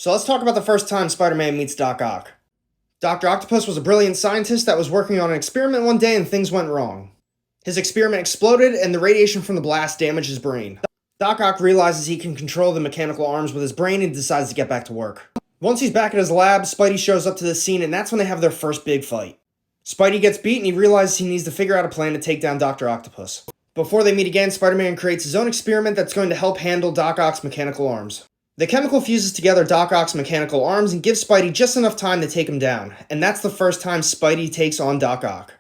So let's talk about the first time Spider-Man meets Doc Ock. Dr. Octopus was a brilliant scientist that was working on an experiment one day and things went wrong. His experiment exploded and the radiation from the blast damaged his brain. Doc Ock realizes he can control the mechanical arms with his brain and decides to get back to work. Once he's back at his lab, Spidey shows up to the scene and that's when they have their first big fight. Spidey gets beat and he realizes he needs to figure out a plan to take down Dr. Octopus. Before they meet again, Spider-Man creates his own experiment that's going to help handle Doc Ock's mechanical arms. The chemical fuses together Doc Ock's mechanical arms and gives Spidey just enough time to take him down, and that's the first time Spidey takes on Doc Ock.